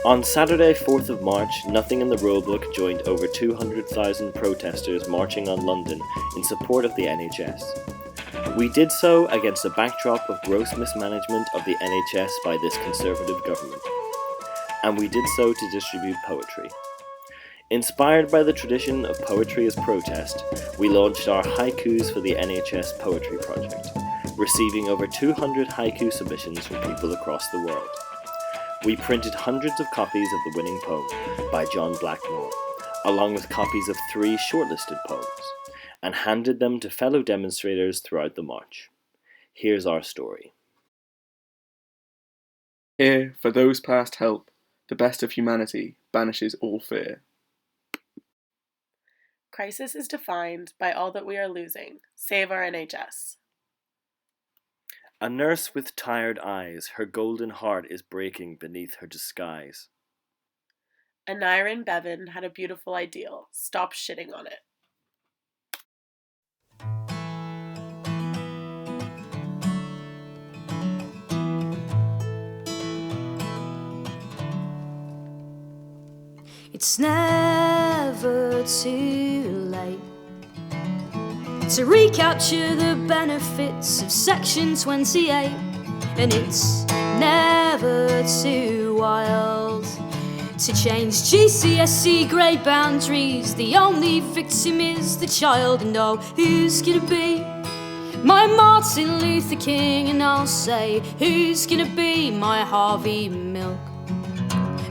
On Saturday, 4th of March, Nothing in the Rulebook joined over 200,000 protesters marching on London in support of the NHS. We did so against a backdrop of gross mismanagement of the NHS by this Conservative government. And we did so to distribute poetry. Inspired by the tradition of poetry as protest, we launched our Haikus for the NHS Poetry Project, receiving over 200 haiku submissions from people across the world. We printed hundreds of copies of the winning poem by John Blackmore, along with copies of 3 shortlisted poems, and handed them to fellow demonstrators throughout the march. Here's our story. Here, for those past help, the best of humanity banishes all fear. Crisis is defined by all that we are losing. Save our NHS. A nurse with tired eyes, her golden heart is breaking beneath her disguise. Anirin Bevan had a beautiful ideal. Stop shitting on it. It's never too late to recapture the benefits of Section 28, and it's never too wild to change GCSE grade boundaries. The only victim is the child, and oh, who's gonna be my Martin Luther King? And I'll say, who's gonna be my Harvey Milk?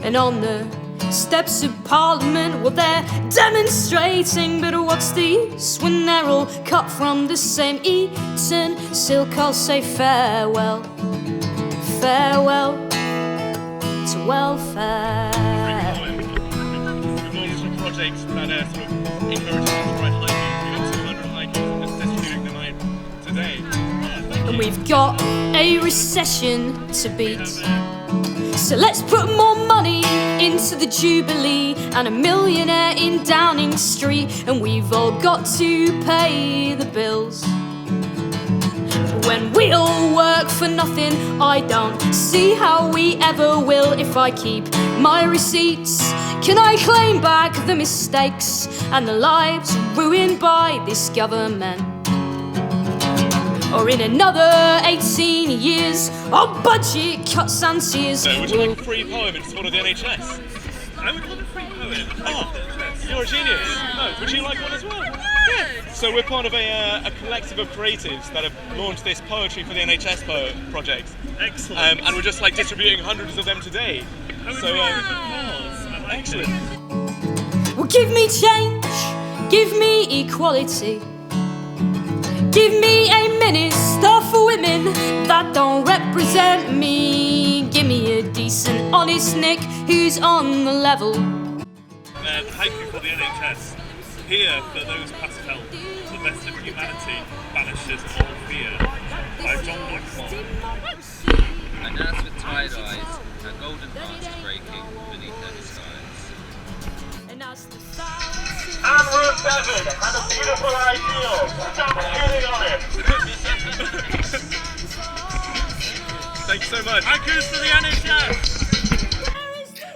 And on the steps of Parliament, well, they're demonstrating, but what's the use when they're all cut from the same Eton silk? I'll say farewell, farewell to welfare. We've launched a project that sort of encourages us to write haikus. We got 200 haikus and are distributing them out today. And we've got a recession to beat, so let's put more money into the Jubilee and a millionaire in Downing Street, and we've all got to pay the bills. When we all work for nothing, I don't see how we ever will. If I keep my receipts, can I claim back the mistakes and the lives ruined by this government? Or in another 18 years of budget cuts and tears. So, would you like a free poem in support of the NHS? I would love a free poem. Oh, you're a genius. No, would you like one as well? Yeah. So we're part of a collective of creatives that have launched this Poetry for the NHS project. Excellent. And we're just like distributing hundreds of them today. So, excellent. Well, give me change, give me equality. Give me a minister for women that don't represent me. Give me a decent, honest Nick who's on the level. Haiku for the NHS. Here for those past help. The best of humanity banishes all fear. By John Blackmore. A nurse with tired eyes, her golden heart is breaking beneath her disguise. And Ruth Bevan had a beautiful ideal. Stop shitting on it. Thanks so much. Haikus for the NHS.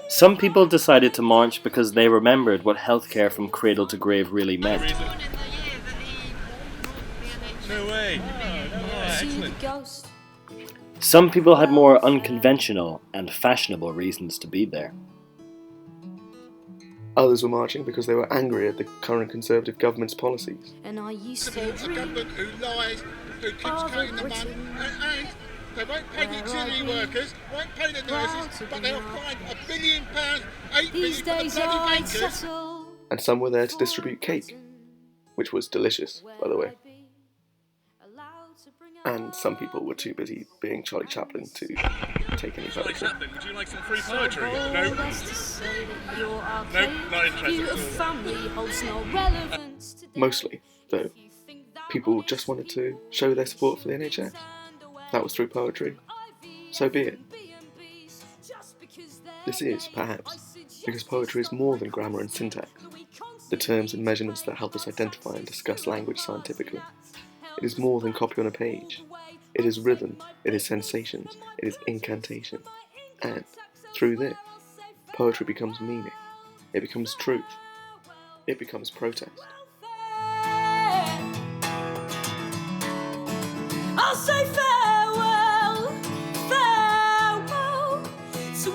Some people decided to march because they remembered what healthcare from cradle to grave really meant. No way. Excellent. Some people had more unconventional and fashionable reasons to be there. Others were marching because they were angry at the current Conservative government's policies. And I used to a government who lies, who keeps cutting the money, and they won't pay the auxiliary workers, won't pay the nurses, but they'll find £1 billion, £8 billion for the bloody bankers. And some were there to distribute cake, which was delicious, by the way. And some people were too busy being Charlie Chaplin to take any Charlie photos. Chaplin, would you like some free poetry? No. Nope, not interested at all. Mostly, though, people just wanted to show their support for the NHS. That was through poetry. So be it. This is, perhaps, because poetry is more than grammar and syntax, the terms and measurements that help us identify and discuss language scientifically. It is more than copy on a page. It is rhythm, it is sensations, it is incantation. And, through this, Poetry becomes meaning. It becomes truth. It becomes protest. I'll say farewell, farewell to